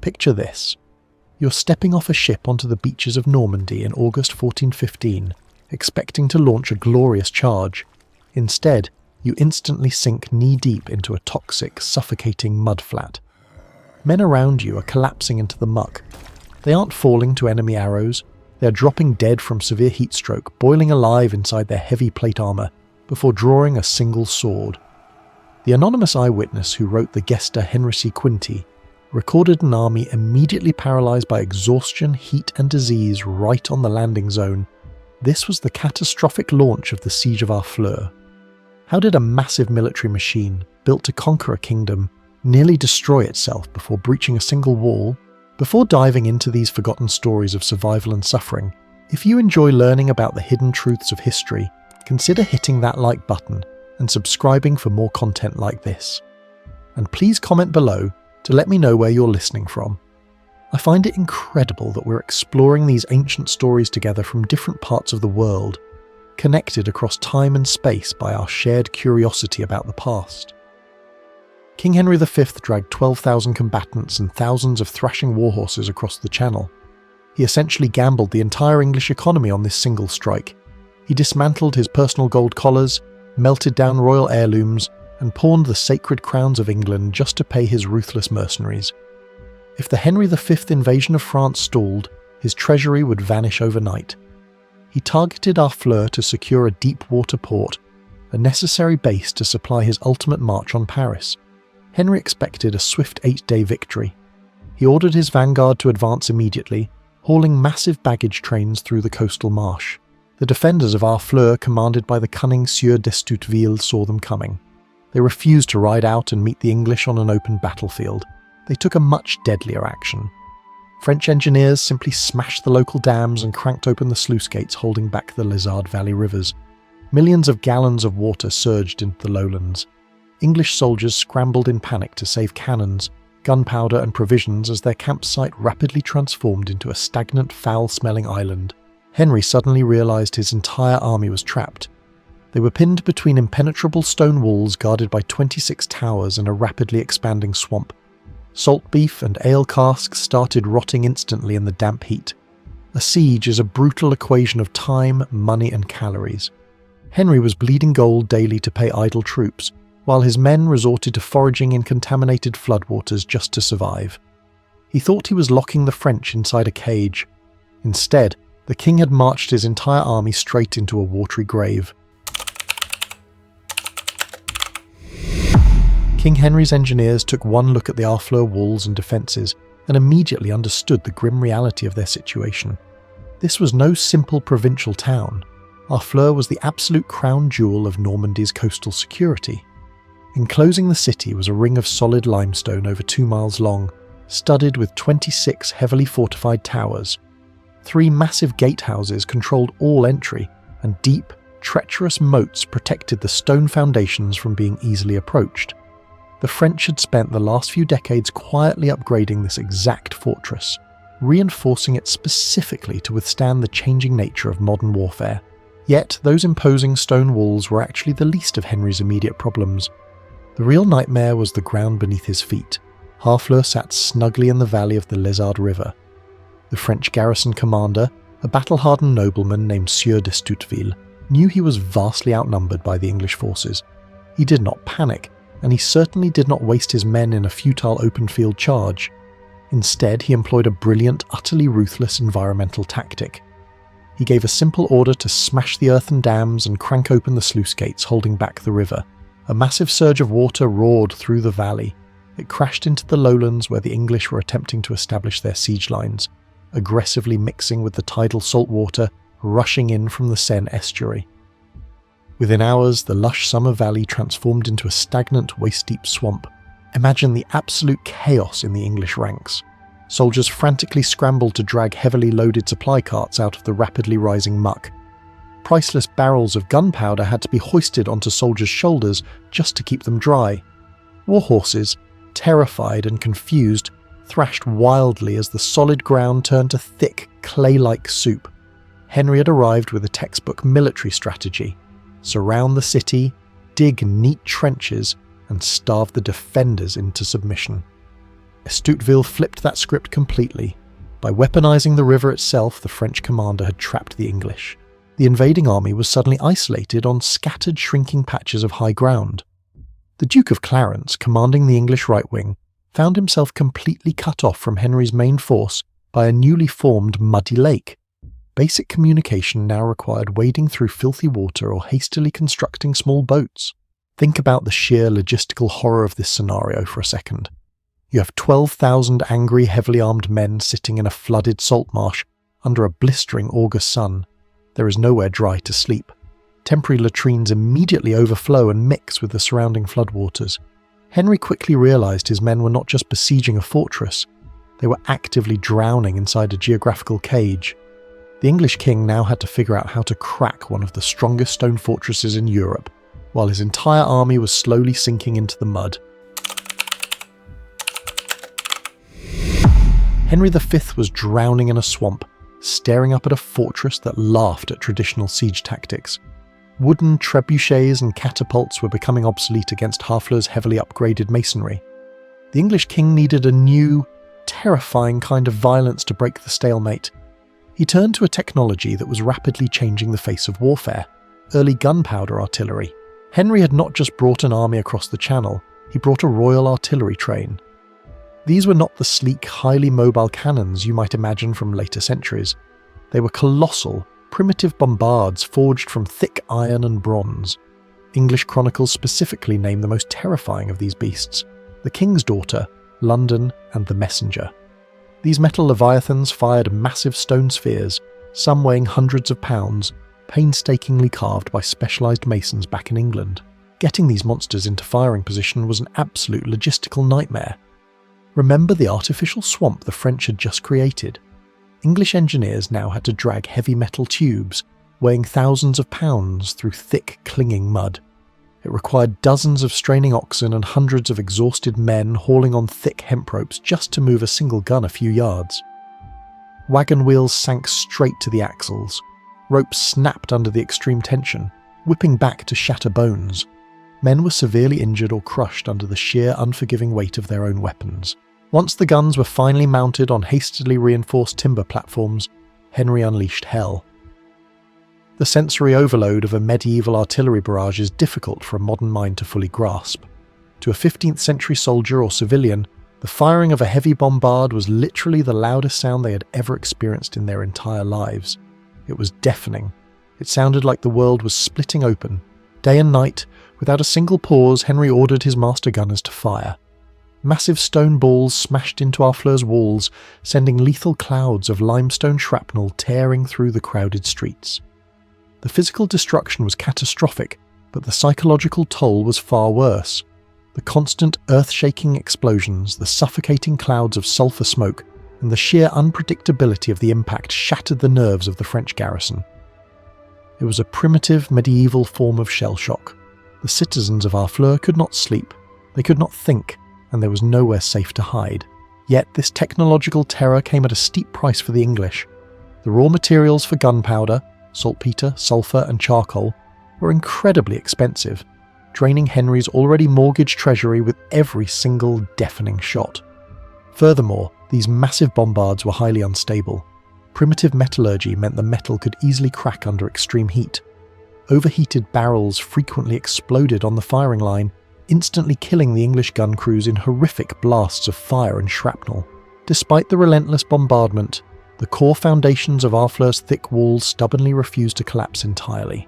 Picture this. You're stepping off a ship onto the beaches of Normandy in August 1415, expecting to launch a glorious charge. Instead, you instantly sink knee-deep into a toxic, suffocating mudflat. Men around you are collapsing into the muck. They aren't falling to enemy arrows, they're dropping dead from severe heatstroke, boiling alive inside their heavy plate armour, before drawing a single sword. The anonymous eyewitness who wrote the Gesta Henrici Quinti recorded an army immediately paralysed by exhaustion, heat and disease right on the landing zone. This was the catastrophic launch of the Siege of Harfleur. How did a massive military machine, built to conquer a kingdom, nearly destroy itself before breaching a single wall? Before diving into these forgotten stories of survival and suffering, if you enjoy learning about the hidden truths of history, consider hitting that like button and subscribing for more content like this. And please comment below to let me know where you're listening from. I find it incredible that we're exploring these ancient stories together from different parts of the world, connected across time and space by our shared curiosity about the past. King Henry V dragged 12,000 combatants and thousands of thrashing warhorses across the Channel. He essentially gambled the entire English economy on this single strike. He dismantled his personal gold collars, melted down royal heirlooms, and pawned the sacred crowns of England just to pay his ruthless mercenaries. If the Henry V invasion of France stalled, his treasury would vanish overnight. He targeted Harfleur to secure a deep water port, a necessary base to supply his ultimate march on Paris. Henry expected a swift 8-day victory. He ordered his vanguard to advance immediately, hauling massive baggage trains through the coastal marsh. The defenders of Harfleur, commanded by the cunning Sieur d'Estouteville, saw them coming. They refused to ride out and meet the English on an open battlefield. They took a much deadlier action. French engineers simply smashed the local dams and cranked open the sluice gates holding back the Lizard Valley rivers. Millions of gallons of water surged into the lowlands. English soldiers scrambled in panic to save cannons, gunpowder and provisions as their campsite rapidly transformed into a stagnant, foul-smelling island. Henry suddenly realised his entire army was trapped. They were pinned between impenetrable stone walls guarded by 26 towers and a rapidly expanding swamp. Salt beef and ale casks started rotting instantly in the damp heat. A siege is a brutal equation of time, money and calories. Henry was bleeding gold daily to pay idle troops, while his men resorted to foraging in contaminated floodwaters just to survive. He thought he was locking the French inside a cage. Instead, the king had marched his entire army straight into a watery grave. King Henry's engineers took one look at the Harfleur walls and defences and immediately understood the grim reality of their situation. This was no simple provincial town. Harfleur was the absolute crown jewel of Normandy's coastal security. Enclosing the city was a ring of solid limestone over 2 miles long, studded with 26 heavily fortified towers. 3 massive gatehouses controlled all entry, and deep, treacherous moats protected the stone foundations from being easily approached. The French had spent the last few decades quietly upgrading this exact fortress, reinforcing it specifically to withstand the changing nature of modern warfare. Yet those imposing stone walls were actually the least of Henry's immediate problems. The real nightmare was the ground beneath his feet. Harfleur sat snugly in the valley of the Lizard River. The French garrison commander, a battle-hardened nobleman named Sieur d'Estouteville, knew he was vastly outnumbered by the English forces. He did not panic, and he certainly did not waste his men in a futile open-field charge. Instead, he employed a brilliant, utterly ruthless environmental tactic. He gave a simple order to smash the earthen dams and crank open the sluice gates holding back the river. A massive surge of water roared through the valley. It crashed into the lowlands where the English were attempting to establish their siege lines, aggressively mixing with the tidal salt water rushing in from the Seine estuary. Within hours, the lush summer valley transformed into a stagnant, waist-deep swamp. Imagine the absolute chaos in the English ranks. Soldiers frantically scrambled to drag heavily loaded supply carts out of the rapidly rising muck. Priceless barrels of gunpowder had to be hoisted onto soldiers' shoulders just to keep them dry. Warhorses, terrified and confused, thrashed wildly as the solid ground turned to thick, clay-like soup. Henry had arrived with a textbook military strategy: surround the city, dig neat trenches, and starve the defenders into submission. Estouteville flipped that script completely. By weaponizing the river itself, the French commander had trapped the English. The invading army was suddenly isolated on scattered, shrinking patches of high ground. The Duke of Clarence, commanding the English right wing, found himself completely cut off from Henry's main force by a newly formed muddy lake. Basic communication now required wading through filthy water or hastily constructing small boats. Think about the sheer logistical horror of this scenario for a second. You have 12,000 angry, heavily armed men sitting in a flooded salt marsh under a blistering August sun. There is nowhere dry to sleep. Temporary latrines immediately overflow and mix with the surrounding floodwaters. Henry quickly realized his men were not just besieging a fortress, they were actively drowning inside a geographical cage. The English king now had to figure out how to crack one of the strongest stone fortresses in Europe, while his entire army was slowly sinking into the mud. Henry V was drowning in a swamp, staring up at a fortress that laughed at traditional siege tactics. Wooden trebuchets and catapults were becoming obsolete against Harfleur's heavily upgraded masonry. The English king needed a new, terrifying kind of violence to break the stalemate. He turned to a technology that was rapidly changing the face of warfare: early gunpowder artillery. Henry had not just brought an army across the Channel, he brought a royal artillery train. These were not the sleek, highly mobile cannons you might imagine from later centuries. They were colossal, primitive bombards forged from thick iron and bronze. English chronicles specifically name the most terrifying of these beasts: the King's Daughter, London, and the Messenger. These metal leviathans fired massive stone spheres, some weighing hundreds of pounds, painstakingly carved by specialised masons back in England. Getting these monsters into firing position was an absolute logistical nightmare. Remember the artificial swamp the French had just created? English engineers now had to drag heavy metal tubes, weighing thousands of pounds, through thick, clinging mud. It required dozens of straining oxen and hundreds of exhausted men hauling on thick hemp ropes just to move a single gun a few yards. Wagon wheels sank straight to the axles. Ropes snapped under the extreme tension, whipping back to shatter bones. Men were severely injured or crushed under the sheer, unforgiving weight of their own weapons. Once the guns were finally mounted on hastily reinforced timber platforms, Henry unleashed hell. The sensory overload of a medieval artillery barrage is difficult for a modern mind to fully grasp. To a 15th century soldier or civilian, the firing of a heavy bombard was literally the loudest sound they had ever experienced in their entire lives. It was deafening. It sounded like the world was splitting open. Day and night, without a single pause, Henry ordered his master gunners to fire. Massive stone balls smashed into Harfleur's walls, sending lethal clouds of limestone shrapnel tearing through the crowded streets. The physical destruction was catastrophic, but the psychological toll was far worse. The constant earth-shaking explosions, the suffocating clouds of sulphur smoke, and the sheer unpredictability of the impact shattered the nerves of the French garrison. It was a primitive, medieval form of shell shock. The citizens of Harfleur could not sleep, they could not think, and there was nowhere safe to hide. Yet this technological terror came at a steep price for the English. The raw materials for gunpowder, saltpeter, sulphur, and charcoal, were incredibly expensive, draining Henry's already mortgaged treasury with every single deafening shot. Furthermore, these massive bombards were highly unstable. Primitive metallurgy meant the metal could easily crack under extreme heat. Overheated barrels frequently exploded on the firing line, instantly killing the English gun crews in horrific blasts of fire and shrapnel. Despite the relentless bombardment, the core foundations of Harfleur's thick walls stubbornly refused to collapse entirely.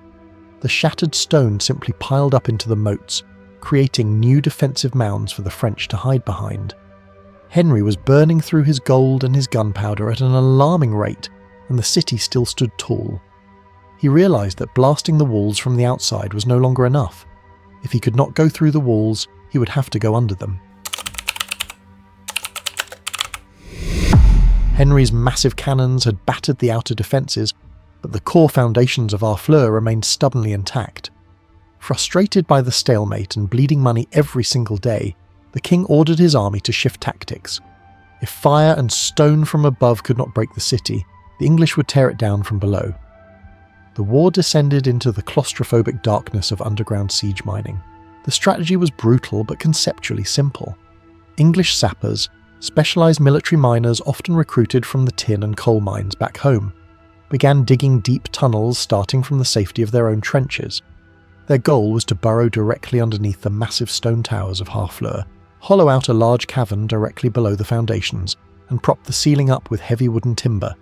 The shattered stone simply piled up into the moats, creating new defensive mounds for the French to hide behind. Henry was burning through his gold and his gunpowder at an alarming rate, and the city still stood tall. He realised that blasting the walls from the outside was no longer enough. If he could not go through the walls, he would have to go under them. Henry's massive cannons had battered the outer defences, but the core foundations of Harfleur remained stubbornly intact. Frustrated by the stalemate and bleeding money every single day, the king ordered his army to shift tactics. If fire and stone from above could not break the city, the English would tear it down from below. The war descended into the claustrophobic darkness of underground siege mining. The strategy was brutal but conceptually simple. English sappers, specialised military miners often recruited from the tin and coal mines back home, began digging deep tunnels starting from the safety of their own trenches. Their goal was to burrow directly underneath the massive stone towers of Harfleur, hollow out a large cavern directly below the foundations, and prop the ceiling up with heavy wooden timber.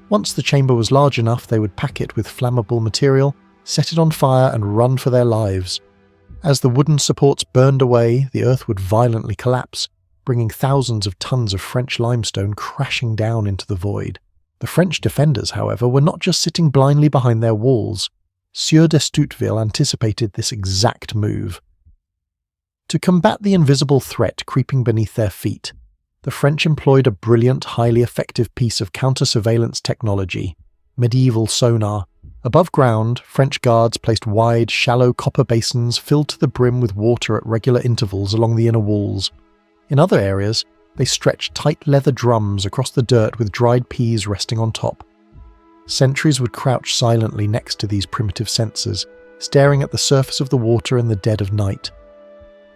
Once the chamber was large enough, they would pack it with flammable material, set it on fire and run for their lives. As the wooden supports burned away, the earth would violently collapse, bringing thousands of tons of French limestone crashing down into the void. The French defenders, however, were not just sitting blindly behind their walls. Sieur d'Estouteville anticipated this exact move. To combat the invisible threat creeping beneath their feet, the French employed a brilliant, highly effective piece of counter-surveillance technology, medieval sonar. Above ground, French guards placed wide, shallow copper basins filled to the brim with water at regular intervals along the inner walls. In other areas, they stretched tight leather drums across the dirt with dried peas resting on top. Sentries would crouch silently next to these primitive sensors, staring at the surface of the water in the dead of night.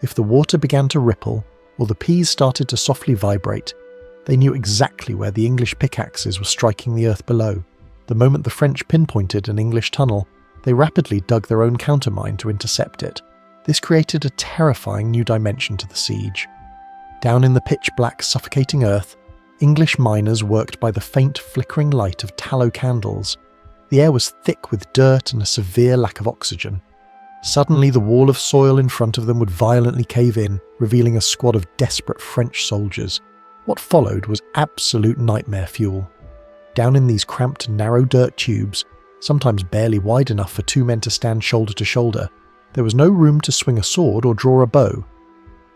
If the water began to ripple, or the peas started to softly vibrate, they knew exactly where the English pickaxes were striking the earth below. The moment the French pinpointed an English tunnel, they rapidly dug their own countermine to intercept it. This created a terrifying new dimension to the siege. Down in the pitch-black, suffocating earth, English miners worked by the faint, flickering light of tallow candles. The air was thick with dirt and a severe lack of oxygen. Suddenly, the wall of soil in front of them would violently cave in, revealing a squad of desperate French soldiers. What followed was absolute nightmare fuel. Down in these cramped, narrow dirt tubes, sometimes barely wide enough for two men to stand shoulder to shoulder, there was no room to swing a sword or draw a bow.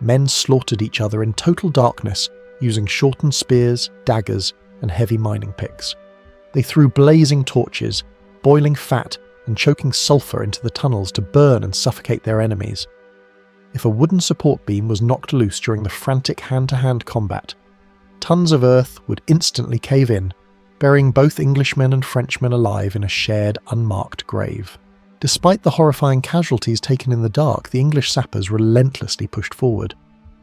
Men slaughtered each other in total darkness, using shortened spears, daggers, and heavy mining picks. They threw blazing torches, boiling fat, and choking sulphur into the tunnels to burn and suffocate their enemies. If a wooden support beam was knocked loose during the frantic hand-to-hand combat, tons of earth would instantly cave in, burying both Englishmen and Frenchmen alive in a shared, unmarked grave. Despite the horrifying casualties taken in the dark, the English sappers relentlessly pushed forward.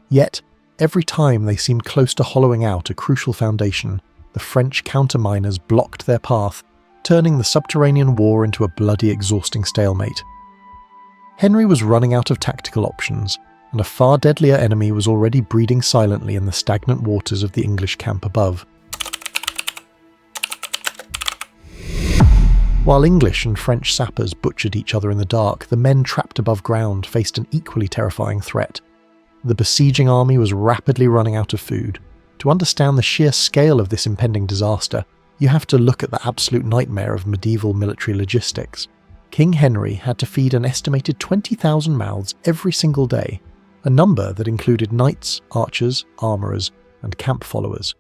Yet, every time they seemed close to hollowing out a crucial foundation, the French counterminers blocked their path, turning the subterranean war into a bloody, exhausting stalemate. Henry was running out of tactical options, and a far deadlier enemy was already breeding silently in the stagnant waters of the English camp above. While English and French sappers butchered each other in the dark, the men trapped above ground faced an equally terrifying threat. The besieging army was rapidly running out of food. To understand the sheer scale of this impending disaster, you have to look at the absolute nightmare of medieval military logistics. King Henry had to feed an estimated 20,000 mouths every single day, a number that included knights, archers, armourers, and camp followers.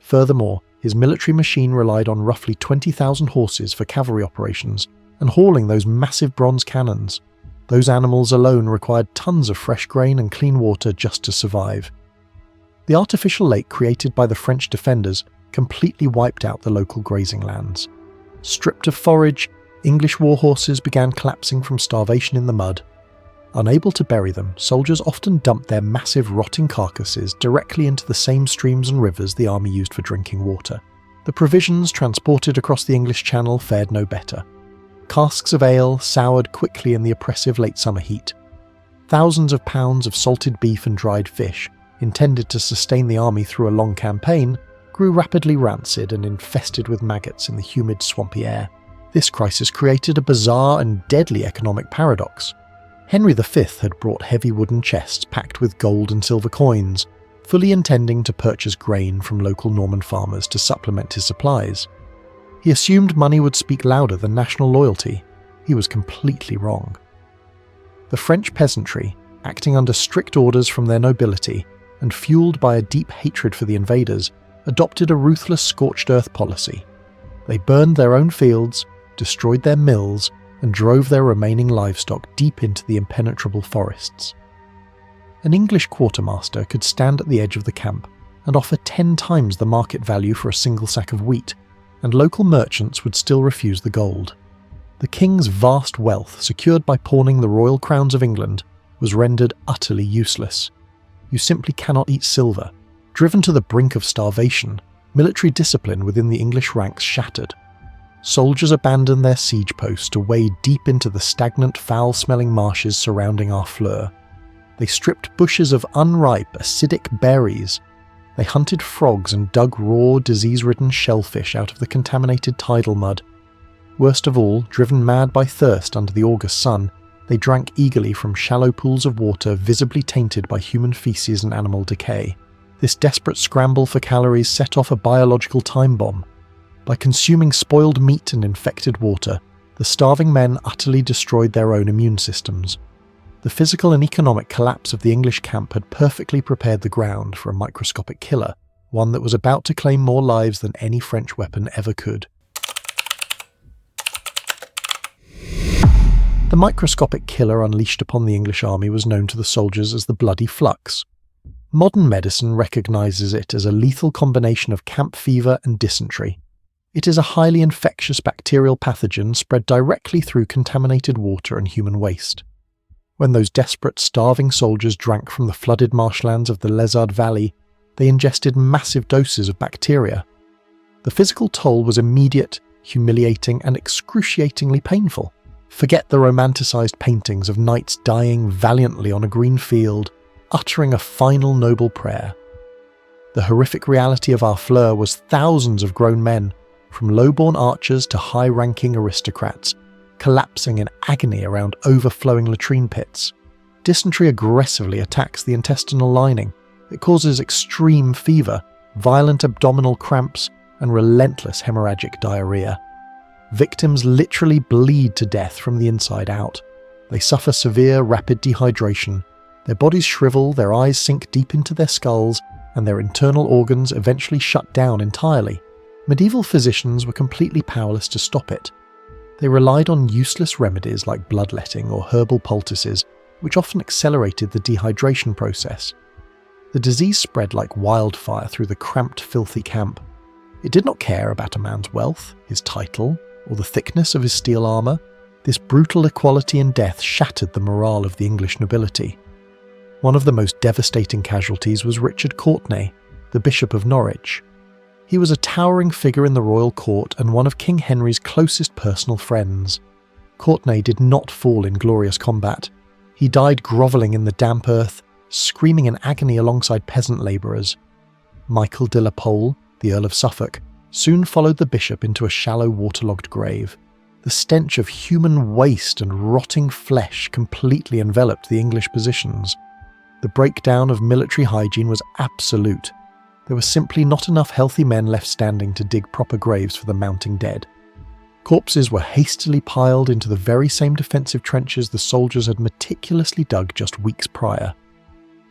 Furthermore, his military machine relied on roughly 20,000 horses for cavalry operations and hauling those massive bronze cannons. Those animals alone required tons of fresh grain and clean water just to survive. The artificial lake created by the French defenders completely wiped out the local grazing lands. Stripped of forage, English war horses began collapsing from starvation in the mud. Unable to bury them, soldiers often dumped their massive rotting carcasses directly into the same streams and rivers the army used for drinking water. The provisions transported across the English Channel fared no better. Casks of ale soured quickly in the oppressive late summer heat. Thousands of pounds of salted beef and dried fish, intended to sustain the army through a long campaign, grew rapidly rancid and infested with maggots in the humid, swampy air. This crisis created a bizarre and deadly economic paradox. Henry V had brought heavy wooden chests packed with gold and silver coins, fully intending to purchase grain from local Norman farmers to supplement his supplies. He assumed money would speak louder than national loyalty. He was completely wrong. The French peasantry, acting under strict orders from their nobility and fueled by a deep hatred for the invaders, adopted a ruthless scorched earth policy. They burned their own fields, destroyed their mills, and drove their remaining livestock deep into the impenetrable forests. An English quartermaster could stand at the edge of the camp and offer 10 times the market value for a single sack of wheat, and local merchants would still refuse the gold. The king's vast wealth, secured by pawning the royal crowns of England, was rendered utterly useless. You simply cannot eat silver. Driven to the brink of starvation, military discipline within the English ranks shattered. Soldiers abandoned their siege posts to wade deep into the stagnant, foul-smelling marshes surrounding Harfleur. They stripped bushes of unripe, acidic berries. They hunted frogs and dug raw, disease-ridden shellfish out of the contaminated tidal mud. Worst of all, driven mad by thirst under the August sun, they drank eagerly from shallow pools of water visibly tainted by human feces and animal decay. This desperate scramble for calories set off a biological time bomb. By consuming spoiled meat and infected water, the starving men utterly destroyed their own immune systems. The physical and economic collapse of the English camp had perfectly prepared the ground for a microscopic killer, one that was about to claim more lives than any French weapon ever could. The microscopic killer unleashed upon the English army was known to the soldiers as the bloody flux. Modern medicine recognises it as a lethal combination of camp fever and dysentery. It is a highly infectious bacterial pathogen spread directly through contaminated water and human waste. When those desperate, starving soldiers drank from the flooded marshlands of the Lézard Valley, they ingested massive doses of bacteria. The physical toll was immediate, humiliating, and excruciatingly painful. Forget the romanticised paintings of knights dying valiantly on a green field, uttering a final noble prayer. The horrific reality of Harfleur was thousands of grown men, from low-born archers to high-ranking aristocrats, collapsing in agony around overflowing latrine pits. Dysentery aggressively attacks the intestinal lining. It causes extreme fever, violent abdominal cramps, and relentless hemorrhagic diarrhea. Victims literally bleed to death from the inside out. They suffer severe, rapid dehydration. Their bodies shrivel, their eyes sink deep into their skulls, and their internal organs eventually shut down entirely. Medieval physicians were completely powerless to stop it. They relied on useless remedies like bloodletting or herbal poultices, which often accelerated the dehydration process. The disease spread like wildfire through the cramped, filthy camp. It did not care about a man's wealth, his title, or the thickness of his steel armour. This brutal equality in death shattered the morale of the English nobility. One of the most devastating casualties was Richard Courtenay, the Bishop of Norwich. He was a towering figure in the royal court and one of King Henry's closest personal friends. Courtenay did not fall in glorious combat. He died grovelling in the damp earth, screaming in agony alongside peasant labourers. Michael de la Pole, the Earl of Suffolk, soon followed the bishop into a shallow, waterlogged grave. The stench of human waste and rotting flesh completely enveloped the English positions. The breakdown of military hygiene was absolute. There were simply not enough healthy men left standing to dig proper graves for the mounting dead. Corpses were hastily piled into the very same defensive trenches the soldiers had meticulously dug just weeks prior.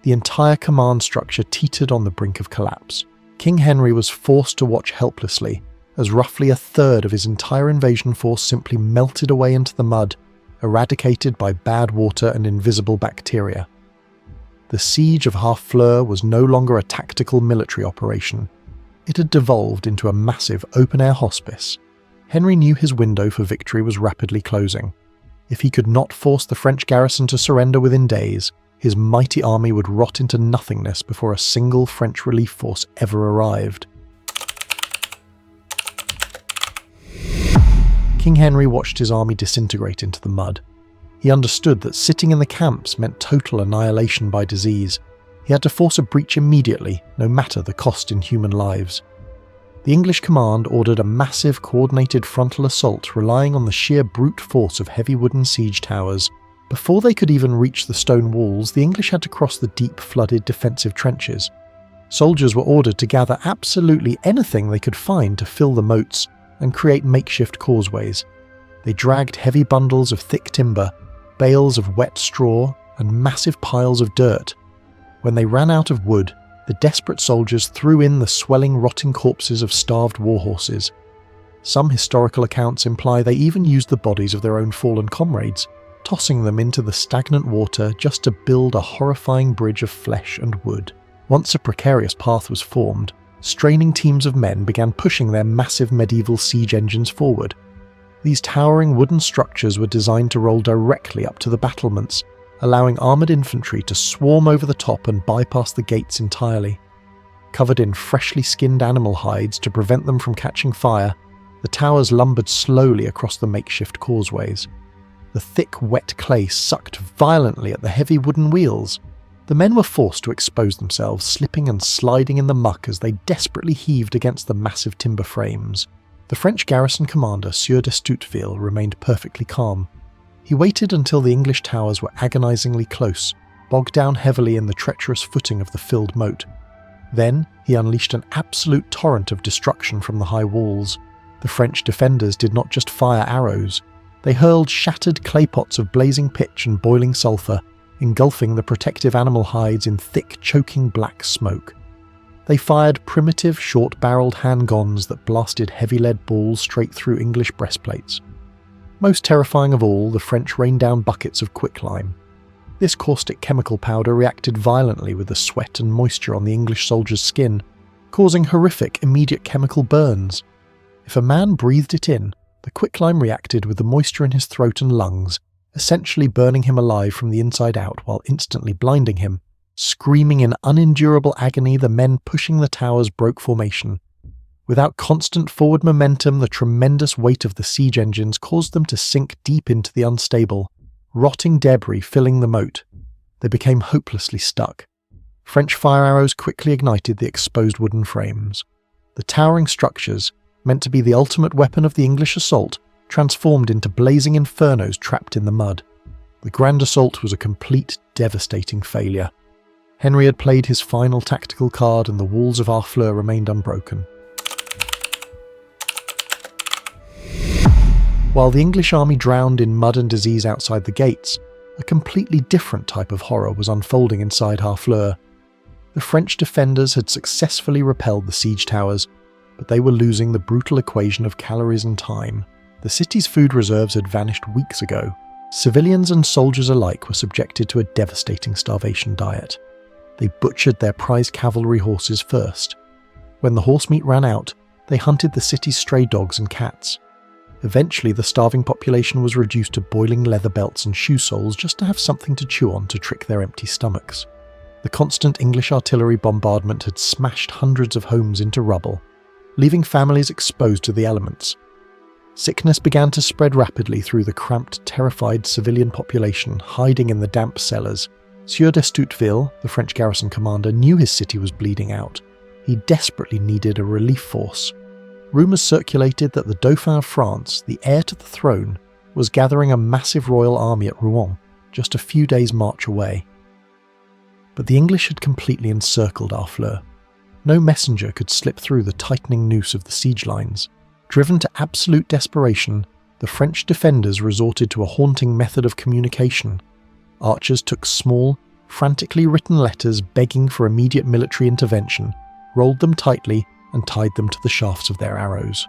The entire command structure teetered on the brink of collapse. King Henry was forced to watch helplessly as roughly a third of his entire invasion force simply melted away into the mud, eradicated by bad water and invisible bacteria. The Siege of Harfleur was no longer a tactical military operation. It had devolved into a massive open-air hospice. Henry knew his window for victory was rapidly closing. If he could not force the French garrison to surrender within days, his mighty army would rot into nothingness before a single French relief force ever arrived. King Henry watched his army disintegrate into the mud. He understood that sitting in the camps meant total annihilation by disease. He had to force a breach immediately, no matter the cost in human lives. The English command ordered a massive coordinated frontal assault relying on the sheer brute force of heavy wooden siege towers. Before they could even reach the stone walls, the English had to cross the deep, flooded defensive trenches. Soldiers were ordered to gather absolutely anything they could find to fill the moats and create makeshift causeways. They dragged heavy bundles of thick timber, bales of wet straw, and massive piles of dirt. When they ran out of wood, the desperate soldiers threw in the swelling, rotting corpses of starved warhorses. Some historical accounts imply they even used the bodies of their own fallen comrades, tossing them into the stagnant water just to build a horrifying bridge of flesh and wood. Once a precarious path was formed, straining teams of men began pushing their massive medieval siege engines forward. These towering wooden structures were designed to roll directly up to the battlements, allowing armoured infantry to swarm over the top and bypass the gates entirely. Covered in freshly skinned animal hides to prevent them from catching fire, the towers lumbered slowly across the makeshift causeways. The thick, wet clay sucked violently at the heavy wooden wheels. The men were forced to expose themselves, slipping and sliding in the muck as they desperately heaved against the massive timber frames. The French garrison commander, Sieur de Stuteville, remained perfectly calm. He waited until the English towers were agonizingly close, bogged down heavily in the treacherous footing of the filled moat. Then he unleashed an absolute torrent of destruction from the high walls. The French defenders did not just fire arrows. They hurled shattered clay pots of blazing pitch and boiling sulphur, engulfing the protective animal hides in thick, choking black smoke. They fired primitive, short-barreled handguns that blasted heavy lead balls straight through English breastplates. Most terrifying of all, the French rained down buckets of quicklime. This caustic chemical powder reacted violently with the sweat and moisture on the English soldiers' skin, causing horrific immediate chemical burns. If a man breathed it in, the quicklime reacted with the moisture in his throat and lungs, essentially burning him alive from the inside out while instantly blinding him. Screaming in unendurable agony, the men pushing the towers broke formation. Without constant forward momentum, the tremendous weight of the siege engines caused them to sink deep into the unstable, rotting debris filling the moat. They became hopelessly stuck. French fire arrows quickly ignited the exposed wooden frames. The towering structures, meant to be the ultimate weapon of the English assault, transformed into blazing infernos trapped in the mud. The grand assault was a complete, devastating failure. Henry had played his final tactical card and the walls of Harfleur remained unbroken. While the English army drowned in mud and disease outside the gates, a completely different type of horror was unfolding inside Harfleur. The French defenders had successfully repelled the siege towers, but they were losing the brutal equation of calories and time. The city's food reserves had vanished weeks ago. Civilians and soldiers alike were subjected to a devastating starvation diet. They butchered their prized cavalry horses first. When the horse meat ran out, they hunted the city's stray dogs and cats. Eventually, the starving population was reduced to boiling leather belts and shoe soles just to have something to chew on to trick their empty stomachs. The constant English artillery bombardment had smashed hundreds of homes into rubble, leaving families exposed to the elements. Sickness began to spread rapidly through the cramped, terrified civilian population hiding in the damp cellars. Sieur de Stuteville, the French garrison commander, knew his city was bleeding out. He desperately needed a relief force. Rumours circulated that the Dauphin of France, the heir to the throne, was gathering a massive royal army at Rouen, just a few days' march away. But the English had completely encircled Harfleur. No messenger could slip through the tightening noose of the siege lines. Driven to absolute desperation, the French defenders resorted to a haunting method of communication. Archers took small, frantically written letters begging for immediate military intervention, rolled them tightly, and tied them to the shafts of their arrows.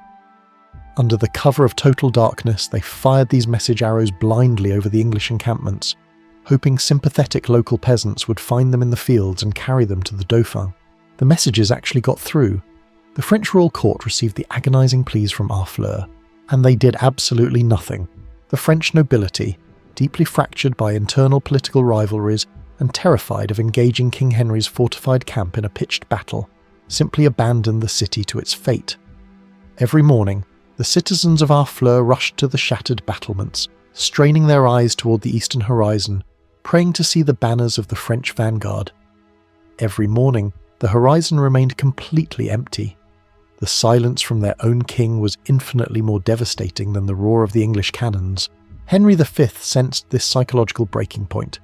Under the cover of total darkness, they fired these message arrows blindly over the English encampments, hoping sympathetic local peasants would find them in the fields and carry them to the Dauphin. The messages actually got through. The French royal court received the agonizing pleas from Harfleur, and they did absolutely nothing. The French nobility, deeply fractured by internal political rivalries and terrified of engaging King Henry's fortified camp in a pitched battle, simply abandoned the city to its fate. Every morning, the citizens of Harfleur rushed to the shattered battlements, straining their eyes toward the eastern horizon, praying to see the banners of the French vanguard. Every morning, the horizon remained completely empty. The silence from their own king was infinitely more devastating than the roar of the English cannons. Henry V sensed this psychological breaking point.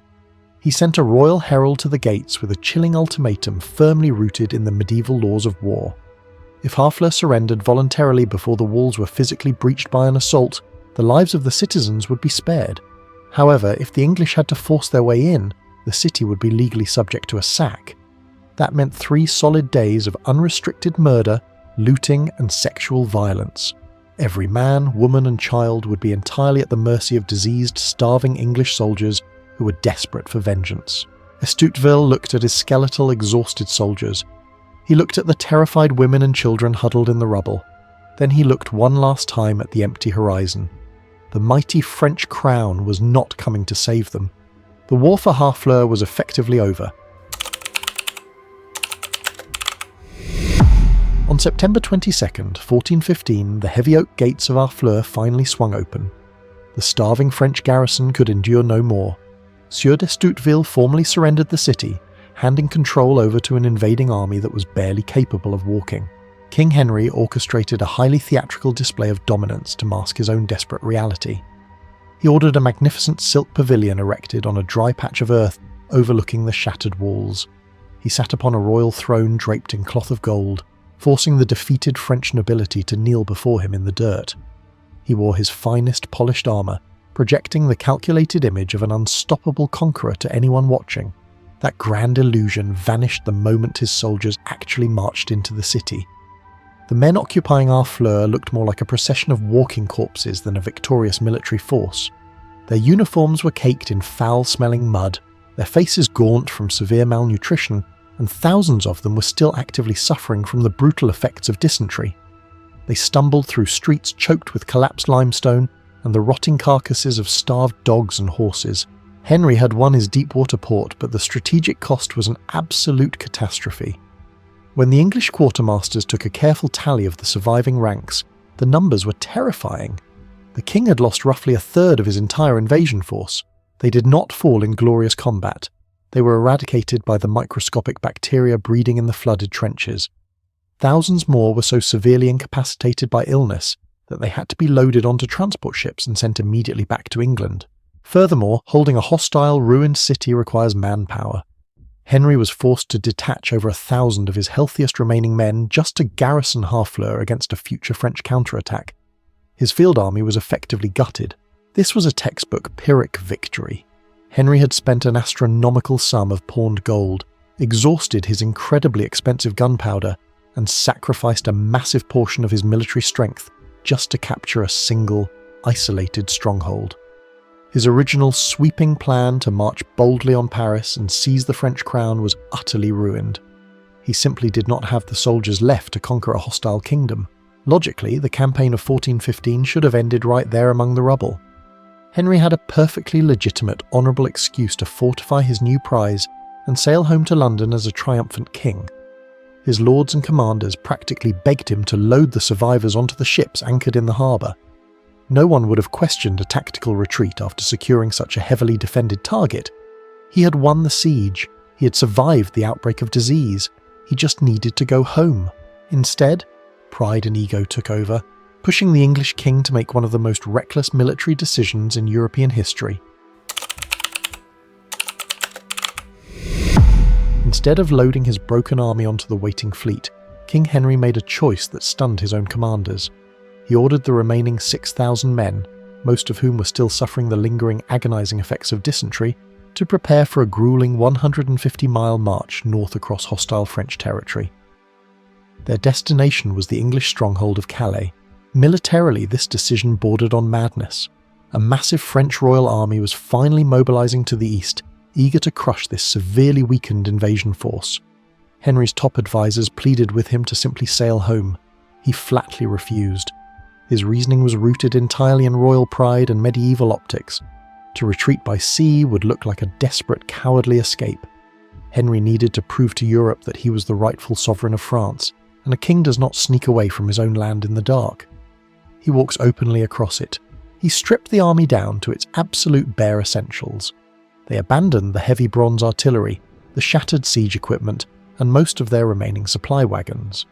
He sent a royal herald to the gates with a chilling ultimatum firmly rooted in the medieval laws of war. If Harfleur surrendered voluntarily before the walls were physically breached by an assault, the lives of the citizens would be spared. However, if the English had to force their way in, the city would be legally subject to a sack. That meant 3 solid days of unrestricted murder, looting, and sexual violence. Every man, woman, and child would be entirely at the mercy of diseased, starving English soldiers who were desperate for vengeance. Estuteville looked at his skeletal, exhausted soldiers. He looked at the terrified women and children huddled in the rubble. Then he looked one last time at the empty horizon. The mighty French crown was not coming to save them. The war for Harfleur was effectively over. On September 22nd, 1415, the heavy oak gates of Harfleur finally swung open. The starving French garrison could endure no more. Sieur d'Estouteville formally surrendered the city, handing control over to an invading army that was barely capable of walking. King Henry orchestrated a highly theatrical display of dominance to mask his own desperate reality. He ordered a magnificent silk pavilion erected on a dry patch of earth overlooking the shattered walls. He sat upon a royal throne draped in cloth of gold, forcing the defeated French nobility to kneel before him in the dirt. He wore his finest polished armour, projecting the calculated image of an unstoppable conqueror to anyone watching. That grand illusion vanished the moment his soldiers actually marched into the city. The men occupying Harfleur looked more like a procession of walking corpses than a victorious military force. Their uniforms were caked in foul-smelling mud, their faces gaunt from severe malnutrition, and thousands of them were still actively suffering from the brutal effects of dysentery. They stumbled through streets choked with collapsed limestone and the rotting carcasses of starved dogs and horses. Henry had won his deep-water port, but the strategic cost was an absolute catastrophe. When the English quartermasters took a careful tally of the surviving ranks, the numbers were terrifying. The king had lost roughly a third of his entire invasion force. They did not fall in glorious combat. They were eradicated by the microscopic bacteria breeding in the flooded trenches. Thousands more were so severely incapacitated by illness that they had to be loaded onto transport ships and sent immediately back to England. Furthermore, holding a hostile, ruined city requires manpower. Henry was forced to detach over 1,000 of his healthiest remaining men just to garrison Harfleur against a future French counterattack. His field army was effectively gutted. This was a textbook Pyrrhic victory. Henry had spent an astronomical sum of pawned gold, exhausted his incredibly expensive gunpowder, and sacrificed a massive portion of his military strength just to capture a single, isolated stronghold. His original sweeping plan to march boldly on Paris and seize the French crown was utterly ruined. He simply did not have the soldiers left to conquer a hostile kingdom. Logically, the campaign of 1415 should have ended right there among the rubble. Henry had a perfectly legitimate, honourable excuse to fortify his new prize and sail home to London as a triumphant king. His lords and commanders practically begged him to load the survivors onto the ships anchored in the harbour. No one would have questioned a tactical retreat after securing such a heavily defended target. He had won the siege, he had survived the outbreak of disease, he just needed to go home. Instead, pride and ego took over, pushing the English king to make one of the most reckless military decisions in European history. Instead of loading his broken army onto the waiting fleet, King Henry made a choice that stunned his own commanders. He ordered the remaining 6,000 men, most of whom were still suffering the lingering, agonizing effects of dysentery, to prepare for a grueling 150-mile march north across hostile French territory. Their destination was the English stronghold of Calais. Militarily, this decision bordered on madness. A massive French royal army was finally mobilizing to the east, eager to crush this severely weakened invasion force. Henry's top advisors pleaded with him to simply sail home. He flatly refused. His reasoning was rooted entirely in royal pride and medieval optics. To retreat by sea would look like a desperate, cowardly escape. Henry needed to prove to Europe that he was the rightful sovereign of France, and a king does not sneak away from his own land in the dark. He walks openly across it. He stripped the army down to its absolute bare essentials. They abandoned the heavy bronze artillery, the shattered siege equipment, and most of their remaining supply wagons.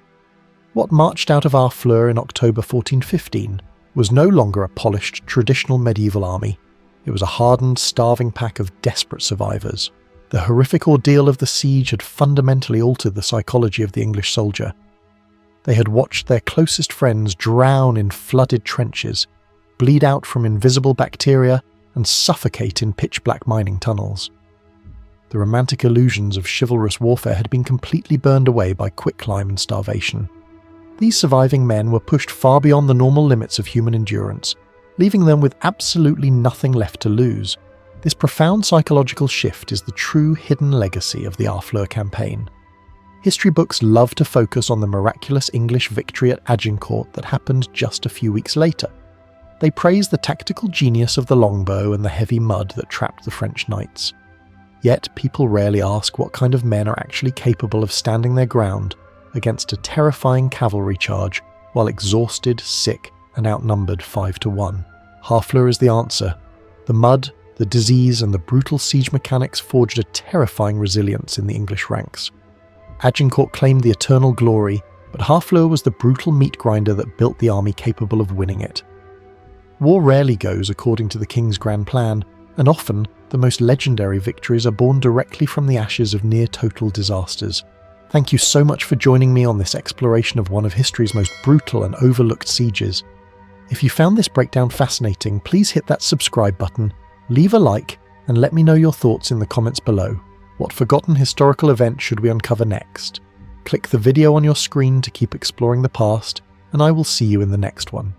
What marched out of Harfleur in October 1415 was no longer a polished, traditional medieval army. It was a hardened, starving pack of desperate survivors. The horrific ordeal of the siege had fundamentally altered the psychology of the English soldier. They had watched their closest friends drown in flooded trenches, bleed out from invisible bacteria, and suffocate in pitch-black mining tunnels. The romantic illusions of chivalrous warfare had been completely burned away by quicklime and starvation. These surviving men were pushed far beyond the normal limits of human endurance, leaving them with absolutely nothing left to lose. This profound psychological shift is the true hidden legacy of the Harfleur campaign. History books love to focus on the miraculous English victory at Agincourt that happened just a few weeks later. They praise the tactical genius of the longbow and the heavy mud that trapped the French knights. Yet people rarely ask what kind of men are actually capable of standing their ground against a terrifying cavalry charge while exhausted, sick, and outnumbered 5-1. Harfleur is the answer. The mud, the disease, and the brutal siege mechanics forged a terrifying resilience in the English ranks. Agincourt claimed the eternal glory, but Harfleur was the brutal meat grinder that built the army capable of winning it. War rarely goes according to the king's grand plan, and often the most legendary victories are born directly from the ashes of near-total disasters. Thank you so much for joining me on this exploration of one of history's most brutal and overlooked sieges. If you found this breakdown fascinating, please hit that subscribe button, leave a like, and let me know your thoughts in the comments below. What forgotten historical event should we uncover next? Click the video on your screen to keep exploring the past, and I will see you in the next one.